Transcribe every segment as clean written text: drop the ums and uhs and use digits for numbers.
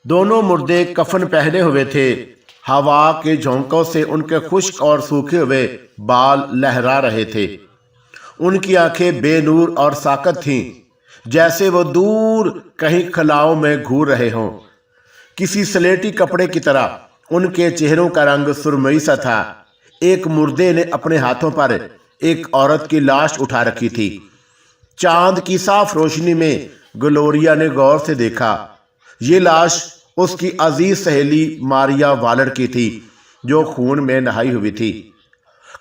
दोनों मुर्दे कफन पहने हुए थे। हवा के झोंकों से उनके खुश्क और सूखे हुए बाल लहरा रहे थे। उनकी आंखें बेनूर और साकत थीं, जैसे वो दूर कहीं खलाओं में घूर रहे हों। किसी स्लेटी कपड़े की तरह उनके चेहरों का रंग सुरमई सा था। एक मुर्दे ने अपने हाथों पर एक औरत की लाश उठा रखी थी। चांद की साफ रोशनी में ग्लोरिया ने गौर से देखा। ये लाश उसकी अजीज सहेली मारिया वालर की थी, जो खून में नहाई हुई थी।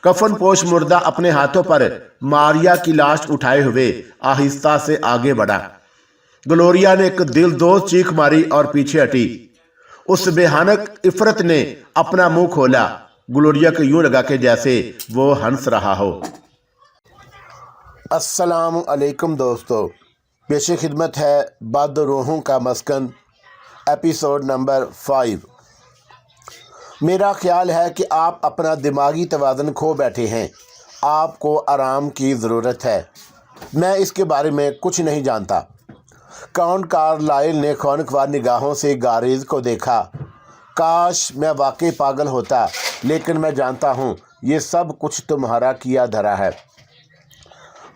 कफन पोश मुर्दा अपने हाथों पर मारिया की लाश उठाए हुए आहिस्ता से आगे बढ़ा। ग्लोरिया ने एक दिलदोज चीख मारी और पीछे हटी। उस बेहानक इफरत ने अपना मुंह खोला। ग्लोरिया को यूं लगा के जैसे वो हंस रहा हो। अस्सलाम अलैकुम दोस्तों, पेश खिदमत है बद रूहों का मस्कन एपिसोड नंबर 5। मेरा ख्याल है कि आप अपना दिमागी तवाज़ुन खो बैठे हैं। आपको आराम की ज़रूरत है। मैं इसके बारे में कुछ नहीं जानता। काउंट कार्लाइल ने खौनख्वार निगाहों से गारेज को देखा। काश मैं वाकई पागल होता, लेकिन मैं जानता हूँ ये सब कुछ तुम्हारा किया धरा है।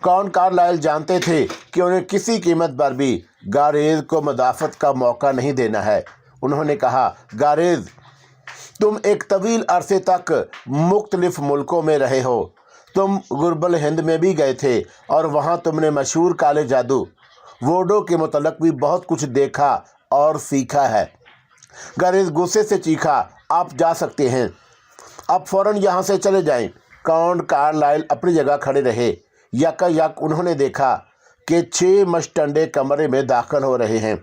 काउंट कार्लाइल जानते थे कि उन्हें किसी कीमत पर भी गारेज को मदाफ़त का मौका नहीं देना है। उन्होंने कहा, गारेज, तुम एक तवील अरसे तक मुख्तलिफ मुल्कों में रहे हो। तुम गुरबल हिंद में भी गए थे और वहाँ तुमने मशहूर काले जादू वोडो के मुतल्लिक़ भी बहुत कुछ देखा और सीखा है। गारेज गुस्से से चीखा, आप जा सकते हैं, अब फ़ौरन यहाँ से चले जाएं। काउंट कार्लाइल अपनी जगह खड़े रहे। यकायक उन्होंने देखा कि 6 मस्टंडे कमरे में दाखिल हो रहे हैं।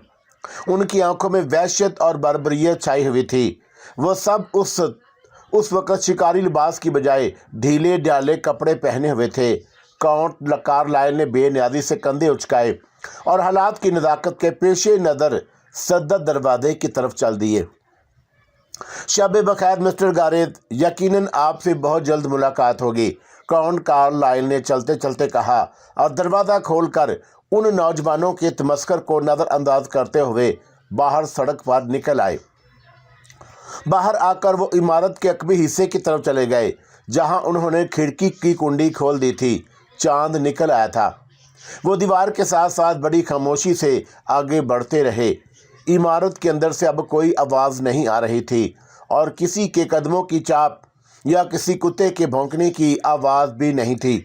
उनकी आंखों में वहशत और बर्बरियत छाई हुई थी। वो सब उस वक़्त शिकारी लिबास की बजाय ढीले ढाले कपड़े पहने हुए थे। काउंट कार्लाइल ने बेनियाजी से कंधे उचकाए और हालात की नज़ाकत के पेशे नज़र सद्दा दरवाजे की तरफ चल दिए। शब बखैर मिस्टर गारेज, यकीनन आपसे बहुत जल्द मुलाकात होगी, काउंट कार्लाइल ने चलते चलते कहा और दरवाज़ा खोलकर उन नौजवानों के तमस्कर को नज़रअंदाज करते हुए बाहर सड़क पर निकल आए। बाहर आकर वो इमारत के अकबी हिस्से की तरफ चले गए, जहां उन्होंने खिड़की की कुंडी खोल दी थी। चांद निकल आया था। वो दीवार के साथ साथ बड़ी खामोशी से आगे बढ़ते रहे। इमारत के अंदर से अब कोई आवाज़ नहीं आ रही थी और किसी के कदमों की चाप या किसी कुत्ते के भौंकने की आवाज़ भी नहीं थी।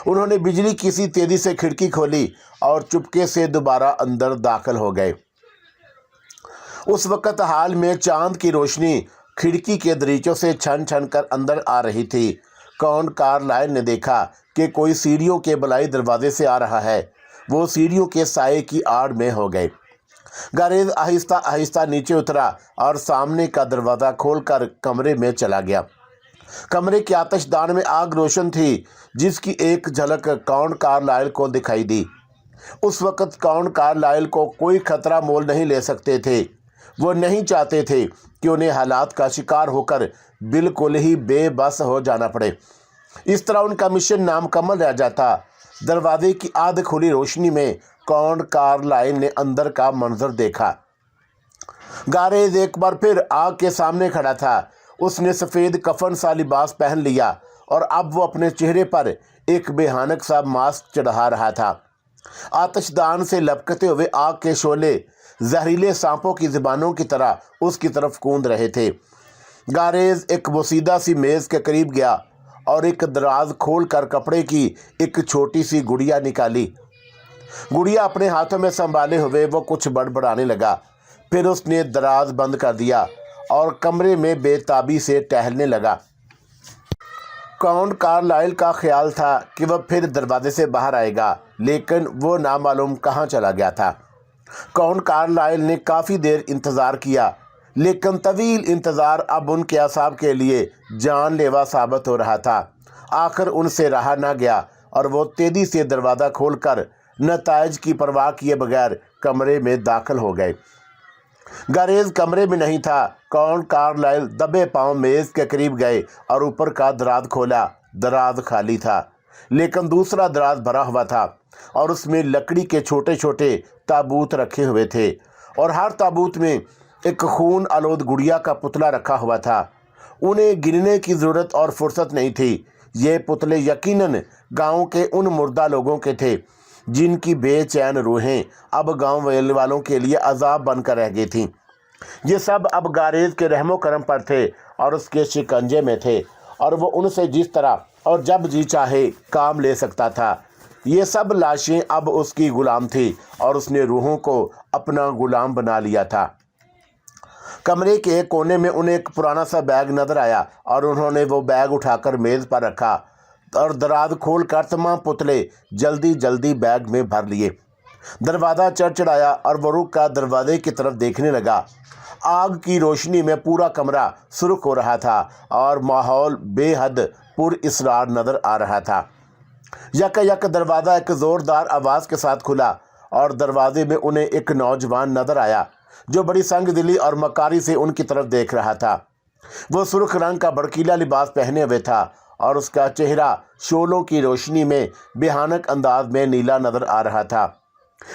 उन्होंने बिजली किसी तेज़ी से खिड़की खोली और चुपके से दोबारा अंदर दाखिल हो गए। उस वक़्त हाल में चांद की रोशनी खिड़की के दरीचों से छन छन कर अंदर आ रही थी। काउंट कार्लाइल ने देखा कि कोई सीढ़ियों के बलाई दरवाजे से आ रहा है। वो सीढ़ियों के साए की आड़ में हो गए। गारेज आहिस्ता आहिस्ता नीचे उतरा और सामने का दरवाज़ा खोलकर कमरे में चला गया। कमरे के आतिशदान में आग रोशन थी, जिसकी एक झलक काउंट कार्लाइल को दिखाई दी। उस वक़्त काउंट कार्लाइल को कोई खतरा मोल नहीं ले सकते थे। वो नहीं चाहते थे कि उन्हें हालात का शिकार होकर बिल्कुल ही बेबस हो जाना पड़े। इस तरह उनका मिशन नामुकम्मल रह जाता। दरवाजे की आध खुली रोशनी में काउंट कार्लाइल ने अंदर का मंजर देखा। गारेज एक बार फिर आग के सामने खड़ा था। उसने सफ़ेद कफन सा लिबास पहन लिया और अब वो अपने चेहरे पर एक बेहानक सा मास्क चढ़ा रहा था। आतिशदान से लपकते हुए आग के शोले जहरीले सांपों की ज़बानों की तरह उसकी तरफ कूद रहे थे। गारेज एक बोसीदा सी मेज़ के करीब गया और एक दराज खोल कर कपड़े की एक छोटी सी गुड़िया निकाली। गुड़िया अपने हाथों में संभाले हुए वो कुछ बड़बड़ाने लगा। फिर उसने दराज बंद कर दिया और कमरे में बेताबी से टहलने लगा। काउंट कार्लाइल का ख्याल था कि वह फिर दरवाजे से बाहर आएगा, लेकिन वो नामालूम कहाँ चला गया था। काउंट कार्लाइल ने काफ़ी देर इंतज़ार किया, लेकिन तवील इंतज़ार अब उनके असाब के लिए जानलेवा साबित हो रहा था। आखिर उनसे रहा ना गया और वो तेज़ी से दरवाज़ा खोलकर नताइज की परवाह किए बगैर कमरे में दाखिल हो गए। गारेज कमरे में नहीं था। काउंट कार्लाइल दबे पांव मेज़ के करीब गए और ऊपर का दराज खोला। दराज खाली था, लेकिन दूसरा दराज भरा हुआ था और उसमें लकड़ी के छोटे छोटे ताबूत रखे हुए थे और हर ताबूत में एक खून आलूद गुड़िया का पुतला रखा हुआ था। उन्हें गिनने की ज़रूरत और फुर्सत नहीं थी। ये पुतले यकीनन गांव के उन मुर्दा लोगों के थे जिनकी बेचैन रूहें अब गांव वालों के लिए अजाब बनकर रह गई थीं। ये सब अब गारेज के रहमो करम पर थे और उसके शिकंजे में थे, और वो उनसे जिस तरह और जब जी चाहे काम ले सकता था। ये सब लाशें अब उसकी गुलाम थी और उसने रूहों को अपना गुलाम बना लिया था। कमरे के एक कोने में उन्हें एक पुराना सा बैग नजर आया और उन्होंने वो बैग उठाकर मेज़ पर रखा और दराज खोलकर तमाम पुतले जल्दी जल्दी बैग में भर लिए। दरवाज़ा चढ़चढ़ाया और वो रुक कर दरवाजे की तरफ देखने लगा। आग की रोशनी में पूरा कमरा सुर्ख हो रहा था और माहौल बेहद पुरअसरार नज़र आ रहा था। यक दरवाज़ा एक ज़ोरदार आवाज़ के साथ खुला और दरवाजे में उन्हें एक नौजवान नज़र आया जो बड़ी संगदिली और मकारी से उनकी तरफ देख रहा था। वो सुर्ख रंग का भड़कीला लिबास पहने हुए था और उसका चेहरा शोलों की रोशनी में भयानक अंदाज में नीला नज़र आ रहा था।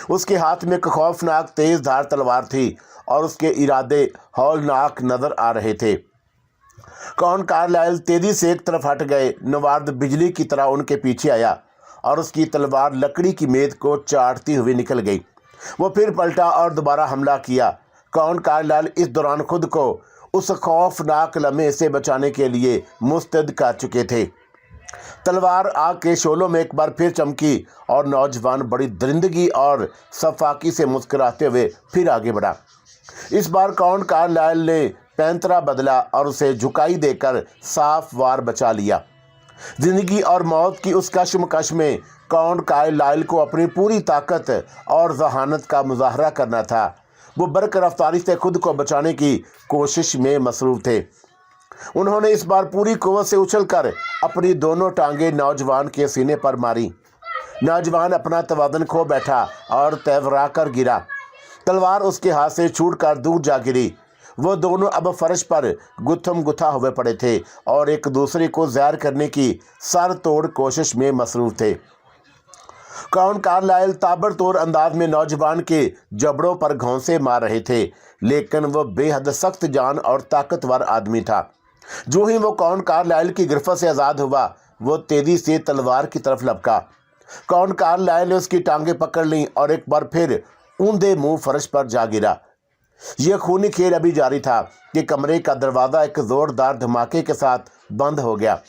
उसके हाथ में एक खौफनाक तेज़ धार तलवार थी और उसके इरादे हौलनाक नज़र आ रहे थे। कौन कार्लाइल तेजी से एक तरफ हट गए। नवार्ड बिजली की तरह उनके पीछे आया और उसकी तलवार लकड़ी की मेज को चाटती हुई निकल गई। वो फिर पलटा और दोबारा हमला किया। कौन कार्लाइल इस दौरान खुद को उस खौफनाक लम्हे से बचाने के लिए मुस्तैद कर चुके थे। तलवार आग के शोलों में एक बार फिर चमकी और नौजवान बड़ी दरिंदगी और सफाकी से मुस्कुराते हुए फिर आगे बढ़ा। इस बार कौन कार्लाइल ने पैंतरा बदला और उसे झुकाई देकर साफ वार बचा लिया। जिंदगी और मौत की उस कशमकश में कौन कार्लाइल को अपनी पूरी ताकत और जहानत का मुजाहरा करना था। वो बरक रफ्तारी से खुद को बचाने की कोशिश में मसरूफ़ थे। उन्होंने इस बार पूरी कुव्वत से उछलकर अपनी दोनों टांगें नौजवान के सीने पर मारी। नौजवान अपना तवाज़ुन खो बैठा और तेवरा कर गिरा। तलवार उसके हाथ से छूटकर दूर जा गिरी। वो दोनों अब फर्श पर गुत्थम गुत्था हुए पड़े थे और एक दूसरे को ज़ाहिर करने की सर तोड़ कोशिश में मसरूफ़ थे। कौन कार्लाइल ताबड़तोड़ अंदाज में नौजवान के जबड़ों पर घौंसे मार रहे थे, लेकिन वह बेहद सख्त जान और ताकतवर आदमी था। जो ही वो कौन कार्लाइल की गिरफ्त से आज़ाद हुआ, वो तेज़ी से तलवार की तरफ लपका। कौन कार्लाइल ने उसकी टांगें पकड़ लीं और एक बार फिर ऊंधे मुंह फर्श पर जा गिरा। यह खूनी खेल अभी जारी था कि कमरे का दरवाज़ा एक ज़ोरदार धमाके के साथ बंद हो गया।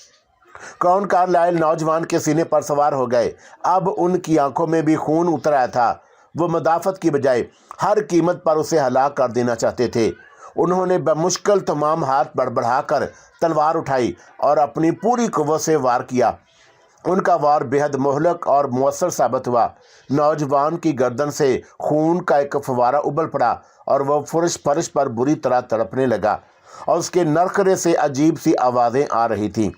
कौन कार्लाइल नौजवान के सीने पर सवार हो गए। अब उनकी आंखों में भी खून उतर आया था। वो मदाफत की बजाय हर कीमत पर उसे हलाक कर देना चाहते थे। उन्होंने बमुश्किल तमाम हाथ बढ़ाकर तलवार उठाई और अपनी पूरी कुव्वत से वार किया। उनका वार बेहद मोहलक और मुअस्सर साबित हुआ। नौजवान की गर्दन से खून का एक फवारा उबल पड़ा और वह फर्श पर बुरी तरह तड़पने लगा और उसके नरखरे से अजीब सी आवाज़ें आ रही थीं।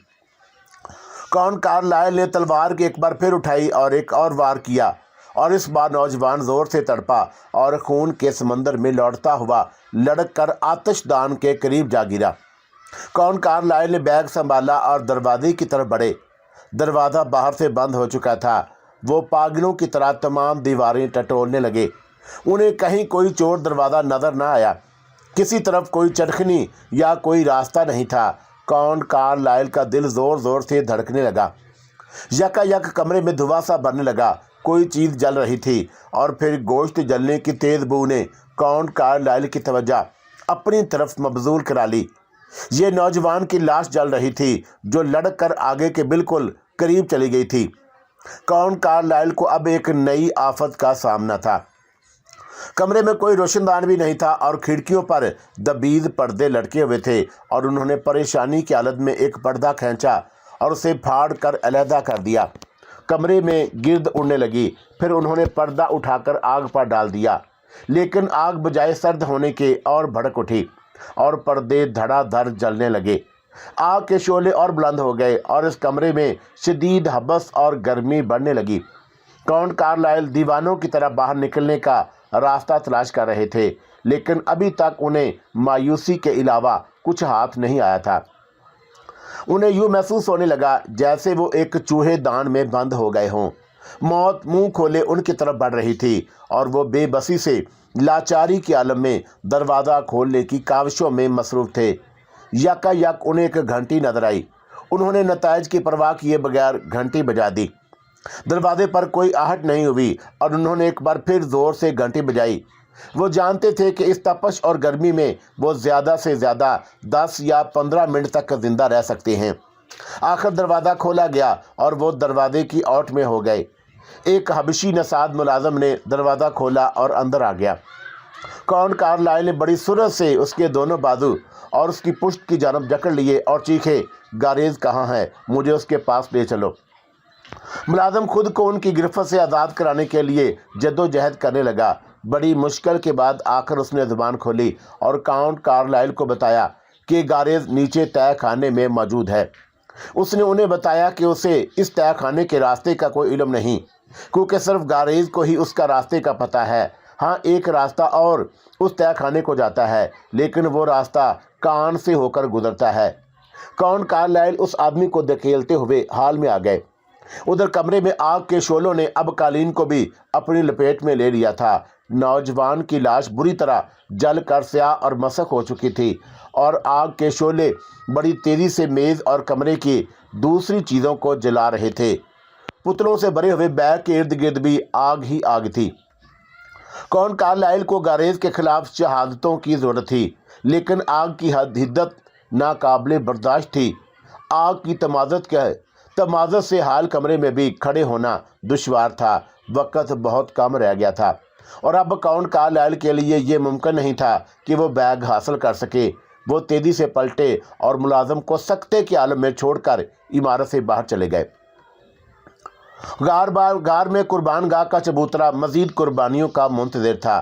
कौन कार्लाइल ने तलवार की एक बार फिर उठाई और एक और वार किया और इस बार नौजवान ज़ोर से तड़पा और खून के समंदर में लौटता हुआ लड़क कर आतिशदान के करीब जा गिरा। कौन कार्लाइल ने बैग संभाला और दरवाजे की तरफ बढ़े। दरवाज़ा बाहर से बंद हो चुका था। वो पागलों की तरह तमाम दीवारें टटोलने लगे। उन्हें कहीं कोई चोर दरवाज़ा नज़र न आया। किसी तरफ कोई चटखनी या कोई रास्ता नहीं था। कौन कार्लाइल का दिल ज़ोर ज़ोर से धड़कने लगा। यक कमरे में धुआं सा बनने लगा। कोई चीज़ जल रही थी और फिर गोश्त जलने की तेज़ बू ने कौन कार्लाइल की तवज्जो अपनी तरफ मबजूल करा ली। ये नौजवान की लाश जल रही थी जो लड़क कर आगे के बिल्कुल करीब चली गई थी। कौन कार्लाइल को अब एक नई आफत का सामना था। कमरे में कोई रोशनदान भी नहीं था और खिड़कियों पर दबीज पर्दे लटके हुए थे और उन्होंने परेशानी की हालत में एक पर्दा खींचा और उसे फाड़ कर अलहदा कर दिया। कमरे में गिर्द उड़ने लगी। फिर उन्होंने पर्दा उठाकर आग पर डाल दिया, लेकिन आग बजाय सर्द होने के और भड़क उठी और पर्दे धड़ाधड़ जलने लगे। आग के शोले और बुलंद हो गए और इस कमरे में शदीद हबस और गर्मी बढ़ने लगी। कौन कार्लाइल दीवानों की तरह बाहर निकलने का रास्ता तलाश कर रहे थे, लेकिन अभी तक उन्हें मायूसी के अलावा कुछ हाथ नहीं आया था। उन्हें यूँ महसूस होने लगा जैसे वो एक चूहे दान में बंद हो गए हों। मौत मुंह खोले उनकी तरफ बढ़ रही थी और वो बेबसी से लाचारी के आलम में दरवाज़ा खोलने की काविशों में मसरूफ़ थे। यकायक उन्हें एक घंटी नजर आई। उन्होंने नताइज की परवाह किए बगैर घंटी बजा दी। दरवाजे पर कोई आहट नहीं हुई और उन्होंने एक बार फिर ज़ोर से घंटी बजाई। वो जानते थे कि इस तपश और गर्मी में वो ज़्यादा से ज़्यादा 10 या 15 मिनट तक ज़िंदा रह सकते हैं। आखिर दरवाज़ा खोला गया और वो दरवाजे की औट में हो गए। एक हबशी नसाद मुलाजम ने दरवाज़ा खोला और अंदर आ गया। कौन कारलाइल ने बड़ी सुरत से उसके दोनों बाजू और उसकी पुश्त की जानब जकड़ लिए और चीखे, गारेज कहाँ है, मुझे उसके पास ले चलो। मुलाजम खुद को उनकी गिरफ्त से आज़ाद कराने के लिए जद्दोजहद करने लगा। बड़ी मुश्किल के बाद आखिर उसने ज़ुबान खोली और काउंट कारलाइल को बताया कि गारेज नीचे तय खाने में मौजूद है। उसने उन्हें बताया कि उसे इस तय खाने के रास्ते का कोई इल्म नहीं, क्योंकि सिर्फ गारेज को ही उसका रास्ते का पता है। हाँ, एक रास्ता और उस तय खाने को जाता है, लेकिन वो रास्ता कान से होकर गुजरता है। काउंट कारलाइल उस आदमी को धकेलते हुए हाल में आ गए। उधर कमरे में आग के शोलों ने अब कालीन को भी अपनी लपेट में ले लिया था। नौजवान की लाश बुरी तरह जल कर स्याह और मसक हो चुकी थी और आग के शोले बड़ी तेज़ी से मेज़ और कमरे की दूसरी चीज़ों को जला रहे थे। पुतलों से भरे हुए बैग के इर्द गिर्द भी आग ही आग थी। कौन कारलाइल को गारेज के खिलाफ शहादतों की ज़रूरत थी, लेकिन आग की हिद्दत नाकाबिले बर्दाश्त थी। आग की तमाज़त से हाल कमरे में भी खड़े होना दुश्वार था। वक्त बहुत कम रह गया था और अब काउंट कारलाइल के लिए ये मुमकिन नहीं था कि वो बैग हासिल कर सके। वो तेज़ी से पलटे और मुलाजम को सख्ते के आलम में छोड़कर इमारत से बाहर चले गए। गार में कुर्बान गाह का चबूतरा मज़ीद कुर्बानियों का मुंतज़िर था।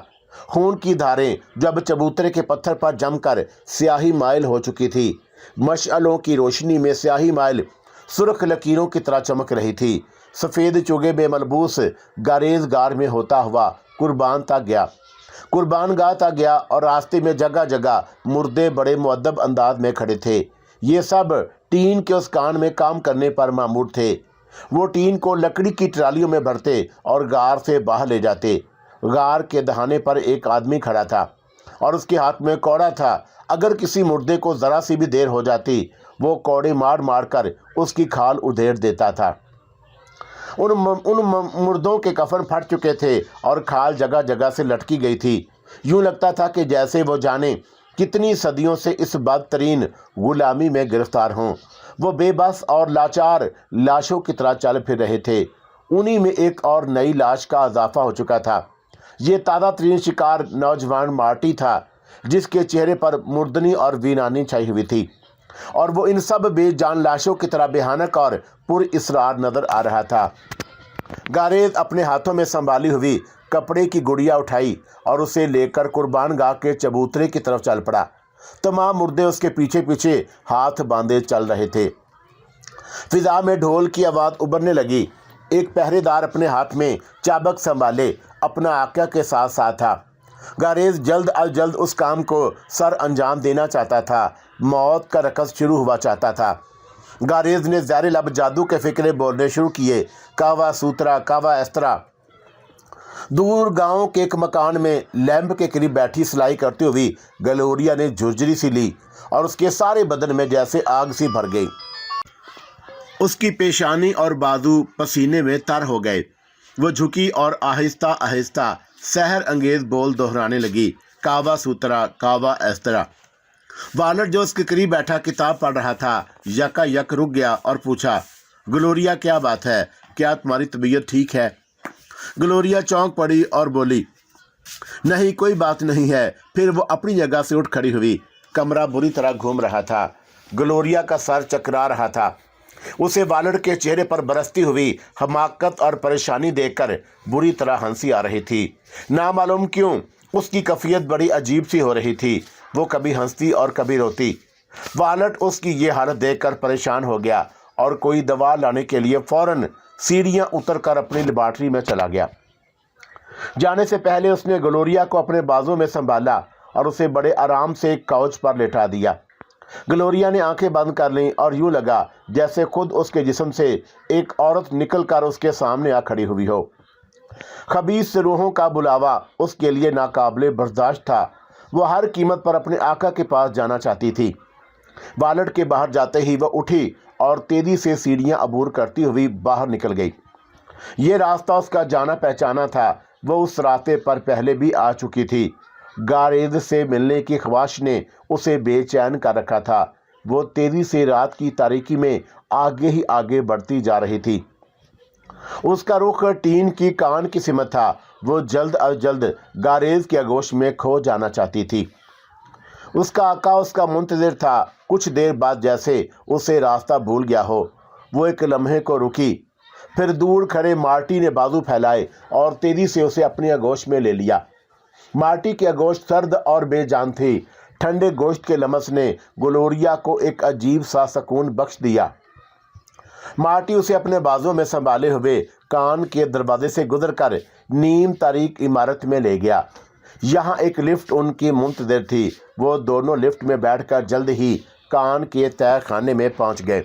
खून की धारें जब चबूतरे के पत्थर पर जमकर स्याही माइल हो चुकी थी। मशअलों की रोशनी में स्याही माइल सुर्ख लकीरों की तरह चमक रही थी। सफ़ेद चुगे में मलबूस गारेज गार में होता हुआ कुर्बान गाह तक गया और रास्ते में जगह जगह मुर्दे बड़े मुअद्दब अंदाज में खड़े थे। ये सब टीन के उस कान में काम करने पर मामूर थे। वो टीन को लकड़ी की ट्रालियों में भरते और गार से बाहर ले जाते। गार के दहाने पर एक आदमी खड़ा था और उसके हाथ में कौड़ा था। अगर किसी मुर्दे को ज़रा सी भी देर हो जाती, वो कौड़े मार मार कर उसकी खाल उधेड़ देता था। उन मुर्दों के कफन फट चुके थे और खाल जगह जगह से लटकी गई थी। यूं लगता था कि जैसे वो जाने कितनी सदियों से इस बदतरीन गुलामी में गिरफ्तार हों। वो बेबस और लाचार लाशों की तरह चल फिर रहे थे। उन्हीं में एक और नई लाश का इजाफा हो चुका था। ये ताज़ा तरीन शिकार नौजवान मार्टी था, जिसके चेहरे पर मुर्दनी और वीरानी छाई हुई थी और वो इन सब बेजान लाशों की तरह बेहानक और पुरइसरार नजर आ रहा था। गारेज अपने हाथों में संभाली हुई कपड़े की गुड़िया उठाई और उसे लेकर कुर्बान गाह के चबूतरे की तरफ चल पड़ा। तमाम मुर्दे उसके पीछे पीछे हाथ बांधे चल रहे थे। फिजा में ढोल की आवाज़ उभरने लगी। एक पहरेदार अपने हाथ में चाबक संभाले अपना आका के साथ साथ था। गारेज जल्द अज जल्द उस काम को सर अंजाम देना चाहता था। मौत का रकस शुरू हुआ चाहता था। गारेज ने ज़ाहिर लब जादू के फिक्रे बोलने शुरू किए। कावा सूत्रा, कावा एस्तरा। दूर गांव के एक मकान में लैंप के करीब बैठी सिलाई करती हुई गलोरिया ने झुरझुरी सी ली और उसके सारे बदन में जैसे आग सी भर गई। उसकी पेशानी और बाजू पसीने में तर हो गए। वो झुकी और आहिस्ता आहिस्ता सहर अंगेज बोल दोहराने लगी, कावा सूत्रा, कावा एस्तरा। वालट जो उसके करीब बैठा किताब पढ़ रहा था, यकायक रुक गया और पूछा, ग्लोरिया क्या बात है, क्या तुम्हारी तबीयत ठीक है? ग्लोरिया चौंक पड़ी और बोली, नहीं कोई बात नहीं है। फिर वो अपनी जगह से उठ खड़ी हुई। कमरा बुरी तरह घूम रहा था। ग्लोरिया का सर चकरा रहा था। उसे वालट के चेहरे पर बरसती हुई हमाकत और परेशानी देखकर बुरी तरह हंसी आ रही थी। नामालूम क्यों उसकी कैफियत बड़ी अजीब सी हो रही थी। वो कभी हंसती और कभी रोती। वालट उसकी ये हालत देखकर परेशान हो गया और कोई दवा लाने के लिए फौरन सीढ़ियां उतरकर अपनी लेबॉर्ट्री में चला गया। जाने से पहले उसने ग्लोरिया को अपने बाजू में संभाला और उसे बड़े आराम से एक काउच पर लेटा दिया। ग्लोरिया ने आंखें बंद कर लीं और यूं लगा जैसे खुद उसके जिस्म से एक औरत निकलकर उसके सामने आ खड़ी हुई हो। خبیث روحوں کا بلاوا اس کے لیے ناقابل برداشت تھا۔ وہ ہر قیمت پر اپنے آقا کے پاس جانا چاہتی تھی۔ والٹ کے باہر جاتے ہی وہ اٹھی اور تیزی سے سیڑھیاں عبور کرتی ہوئی باہر نکل گئی۔ یہ راستہ اس کا جانا پہچانا تھا، وہ اس راستے پر پہلے بھی آ چکی تھی۔ گاریز سے ملنے کی خواہش نے اسے بے چین کر رکھا تھا۔ وہ تیزی سے رات کی تاریکی میں آگے ہی آگے بڑھتی جا رہی تھی۔ اس کا رخ ٹین کی کان کی سمت تھا۔ وہ جلد از جلد گاریز کی آغوش میں کھو جانا چاہتی تھی۔ اس کا آقا اس کا منتظر تھا۔ کچھ دیر بعد جیسے اسے راستہ بھول گیا ہو، وہ ایک لمحے کو رکی، پھر دور کھڑے مارٹی نے بازو پھیلائے اور تیزی سے اسے اپنی آغوش میں لے لیا۔ مارٹی کی آغوش سرد اور بے جان تھی۔ ٹھنڈے گوشت کے لمس نے گلوریا کو ایک عجیب سا سکون بخش دیا۔ مارٹی اسے اپنے بازوں میں سنبھالے ہوئے کان کے دروازے سے گزر کر نیم تاریک عمارت میں لے گیا۔ یہاں ایک لفٹ ان کی منتظر تھی۔ وہ دونوں لفٹ میں بیٹھ کر جلد ہی کان کے تہہ خانے میں پہنچ گئے۔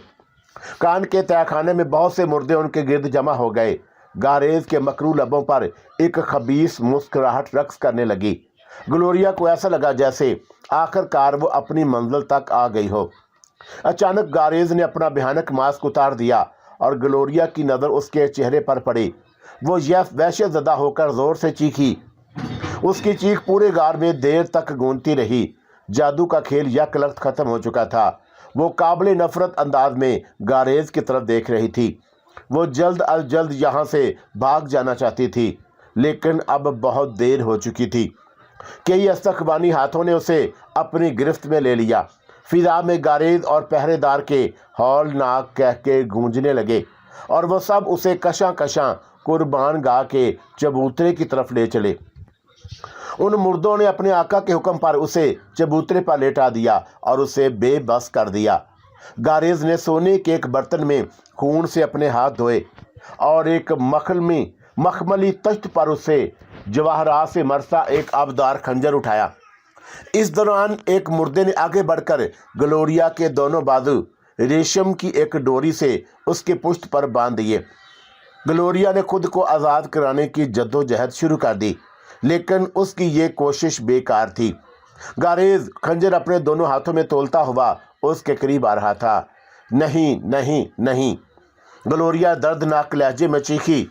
کان کے تہہ خانے میں بہت سے مردے ان کے گرد جمع ہو گئے۔ گاریز کے مکروہ لبوں پر ایک خبیث مسکراہٹ رقص کرنے لگی۔ گلوریا کو ایسا لگا جیسے آخر کار وہ اپنی منزل تک آ گئی ہو۔ اچانک گاریز نے اپنا بھیانک ماسک اتار دیا اور گلوریا کی نظر اس کے چہرے پر پڑی۔ وہ وحشت زدہ ہو کر زور سے چیخی۔ اس کی چیخ پورے غار میں دیر تک گونجتی رہی۔ جادو کا کھیل یک لخت ختم ہو چکا تھا۔ وہ قابل نفرت انداز میں گاریز کی طرف دیکھ رہی تھی۔ وہ جلد از جلد یہاں سے بھاگ جانا چاہتی تھی، لیکن اب بہت دیر ہو چکی تھی۔ کئی استخبانی ہاتھوں نے اسے اپنی گرفت میں لے لیا۔ فضا میں گاریز اور پہرے دار کے ہولناک کہکے گونجنے لگے اور وہ سب اسے کشاں کشاں قربان گاہ کے چبوترے کی طرف لے چلے۔ ان مردوں نے اپنے آقا کے حکم پر اسے چبوترے پر لیٹا دیا اور اسے بے بس کر دیا۔ گاریز نے سونے کے ایک برتن میں خون سے اپنے ہاتھ دھوئے اور ایک مخملی تخت پر اسے جواہرات سے مرصع ایک آبدار خنجر اٹھایا۔ اس دوران ایک مردے نے آگے بڑھ کر گلوریا کے دونوں بازو ریشم کی ایک ڈوری سے اس کے پشت پر باندھ دیے۔ گلوریا نے خود کو آزاد کرانے کی جدوجہد شروع کر دی، لیکن اس کی یہ کوشش بیکار تھی۔ گاریز خنجر اپنے دونوں ہاتھوں میں تولتا ہوا اس کے قریب آ رہا تھا۔ نہیں نہیں نہیں، گلوریا دردناک لہجے میں چیخی۔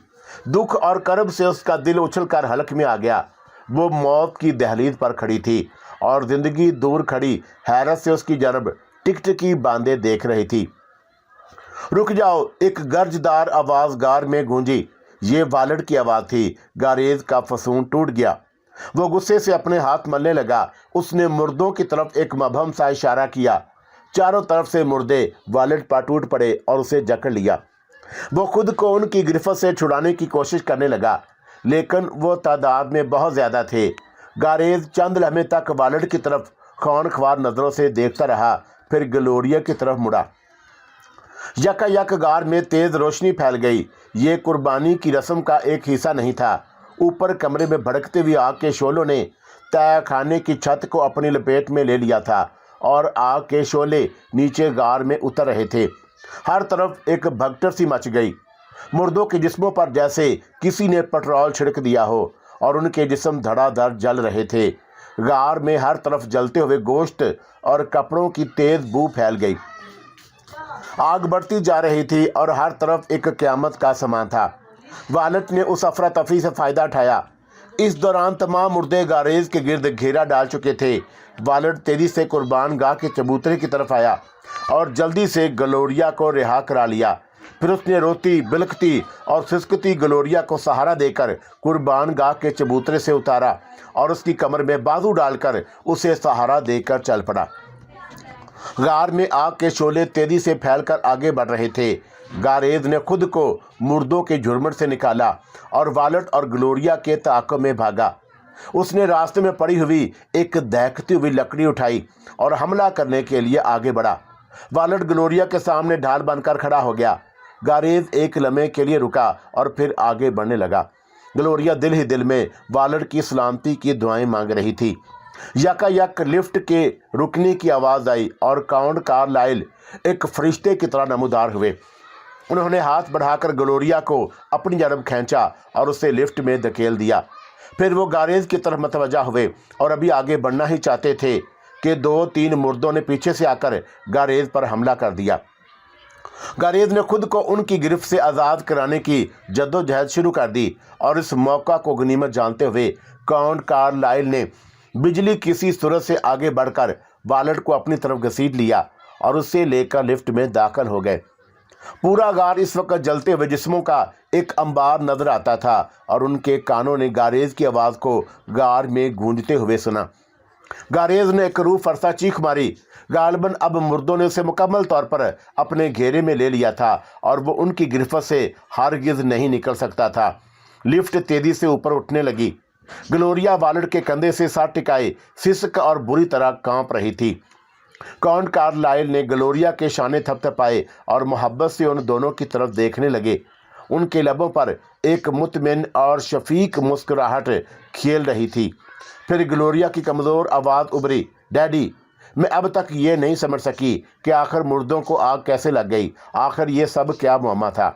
دکھ اور کرب سے اس کا دل اچھل کر حلق میں آ گیا۔ وہ موت کی دہلیز پر کھڑی تھی اور زندگی دور کھڑی حیرت سے اس کی جانب ٹکٹکی باندھے دیکھ رہی تھی۔ رک جاؤ، ایک گرجدار آواز غار میں گونجی۔ یہ والٹ کی آواز تھی۔ گاریز کا فسون ٹوٹ گیا۔ وہ غصے سے اپنے ہاتھ ملنے لگا۔ اس نے مردوں کی طرف ایک مبہم سا اشارہ کیا۔ چاروں طرف سے مردے والٹ پر ٹوٹ پڑے اور اسے جکڑ لیا۔ وہ خود کو ان کی گرفت سے چھڑانے کی کوشش کرنے لگا، لیکن وہ تعداد میں بہت زیادہ تھے۔ گاریز چند لمحے تک والٹ کی طرف خون خوار نظروں سے دیکھتا رہا، پھر گلوریا کی طرف مڑا۔ یکا یک غار میں تیز روشنی پھیل گئی۔ یہ قربانی کی رسم کا ایک حصہ نہیں تھا۔ اوپر کمرے میں بھڑکتے ہوئے آگ کے شعلوں نے تہہ خانے کی چھت کو اپنی لپیٹ میں لے لیا تھا اور آگ کے شعلے نیچے غار میں اتر رہے تھے۔ ہر طرف ایک بھگدڑ سی مچ گئی۔ مردوں کے جسموں پر جیسے کسی نے پٹرول چھڑک دیا ہو اور ان کے جسم دھڑا دھڑ جل رہے تھے۔ غار میں ہر طرف جلتے ہوئے گوشت اور کپڑوں کی تیز بو پھیل گئی۔ آگ بڑھتی جا رہی تھی اور ہر طرف ایک قیامت کا سماں تھا۔ والٹ نے اس افراتفری سے فائدہ اٹھایا۔ اس دوران تمام مردے گاریز کے گرد گھیرا ڈال چکے تھے۔ والٹ تیزی سے قربان گاہ کے چبوترے کی طرف آیا اور جلدی سے گلوریا کو رہا کرا لیا۔ پھر اس نے روتی بلکتی اور سسکتی گلوریا کو سہارا دے کر قربان گاہ کے چبوترے سے اتارا اور اس کی کمر میں بازو ڈال کر اسے سہارا دے کر چل پڑا۔ غار میں آگ کے شعلے تیزی سے پھیل کر آگے بڑھ رہے تھے۔ گاریز نے خود کو مردوں کے جھرمٹ سے نکالا اور والٹ اور گلوریا کے تعاقب میں بھاگا۔ اس نے راستے میں پڑی ہوئی ایک دہکتی ہوئی لکڑی اٹھائی اور حملہ کرنے کے لیے آگے بڑھا۔ والٹ گلوریا کے سامنے ڈھال بن کر کھڑا ہو گیا۔ گاریز ایک لمحے کے لیے رکا اور پھر آگے بڑھنے لگا۔ گلوریا دل ہی دل میں والٹ کی سلامتی کی دعائیں مانگ رہی تھی۔ یکا یک لفٹ کے رکنے کی آواز آئی اور کاؤنٹ کارلائل ایک فرشتے کی طرح نمودار ہوئے۔ انہوں نے ہاتھ بڑھا کر گلوریا کو اپنی جانب کھینچا اور اسے لفٹ میں دھکیل دیا۔ پھر وہ گاریز کی طرف متوجہ ہوئے اور ابھی آگے بڑھنا ہی چاہتے تھے کہ 2-3 مردوں نے پیچھے سے آ کر گاریز پر حملہ کر دیا۔ گاریز نے خود کو ان کی گرفت سے آزاد کرانے کی جدوجہد شروع کر دی اور اس موقع کو غنیمت جانتے ہوئے کاؤنٹ کارلائل نے بجلی کسی صورت سے آگے بڑھ کر والٹ کو اپنی طرف گھسیٹ لیا اور اسے لے کر لفٹ میں داخل ہو گئے۔ پورا غار اس وقت جلتے ہوئے جسموں کا ایک انبار نظر آتا تھا اور ان کے کانوں نے گاریز کی آواز کو غار میں گونجتے ہوئے سنا۔ گاریز نے ایک روح فرسا چیخ ماری۔ غالباً اب مردوں نے اسے مکمل طور پر اپنے گھیرے میں لے لیا تھا اور وہ ان کی گرفت سے ہرگز نہیں نکل سکتا تھا۔ لفٹ تیزی سے اوپر اٹھنے لگی۔ گلوریا والٹ کے کندھے سے سر ٹکائے سسک اور بری طرح کانپ رہی تھی۔ کاؤنٹ کارلائل نے گلوریا کے شانے تھپ تھپائے اور محبت سے ان دونوں کی طرف دیکھنے لگے۔ ان کے لبوں پر ایک مطمئن اور شفیق مسکراہٹ کھیل رہی تھی۔ پھر گلوریا کی کمزور آواز ابھری، ڈیڈی، میں اب تک یہ نہیں سمجھ سکی کہ آخر مردوں کو آگ کیسے لگ گئی، آخر یہ سب کیا معاملہ تھا۔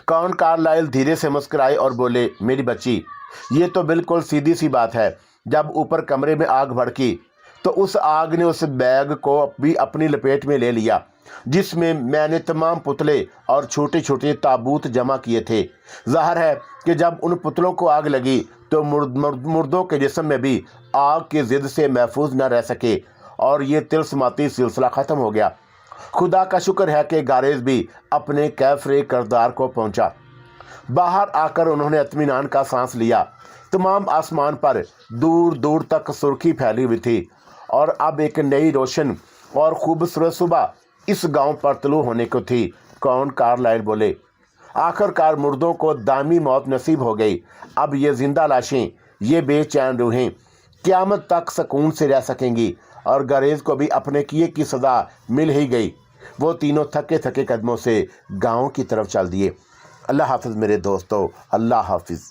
کاؤنٹ کارلائل دھیرے سے مسکرائے اور بولے، میری بچی، یہ تو بالکل سیدھی سی بات ہے۔ جب اوپر کمرے میں آگ بھڑکی تو اس آگ نے اس بیگ کو بھی اپنی لپیٹ میں لے لیا جس میں میں نے تمام پتلے اور چھوٹے چھوٹے تابوت جمع کیے تھے۔ ظاہر ہے کہ جب ان پتلوں کو آگ لگی تو مردوں کے جسم میں بھی آگ کی زد سے محفوظ نہ رہ سکے اور یہ طلسماتی سلسلہ ختم ہو گیا۔ خدا کا شکر ہے کہ گاریز بھی اپنے کیفر کردار کو پہنچا۔ باہر آ کر انہوں نے اطمینان کا سانس لیا۔ تمام آسمان پر دور دور تک سرخی پھیلی ہوئی تھی اور اب ایک نئی روشن اور خوبصورت صبح اس گاؤں پر طلوع ہونے کو تھی۔ کاؤنٹ کارلائل بولے، آخر کار مردوں کو دائمی موت نصیب ہو گئی۔ اب یہ زندہ لاشیں، یہ بے چین روحیں قیامت تک سکون سے رہ سکیں گی اور گاریز کو بھی اپنے کیے کی سزا مل ہی گئی۔ وہ تینوں تھکے تھکے قدموں سے گاؤں کی طرف چل دیے۔ اللہ حافظ میرے دوستو، اللہ حافظ۔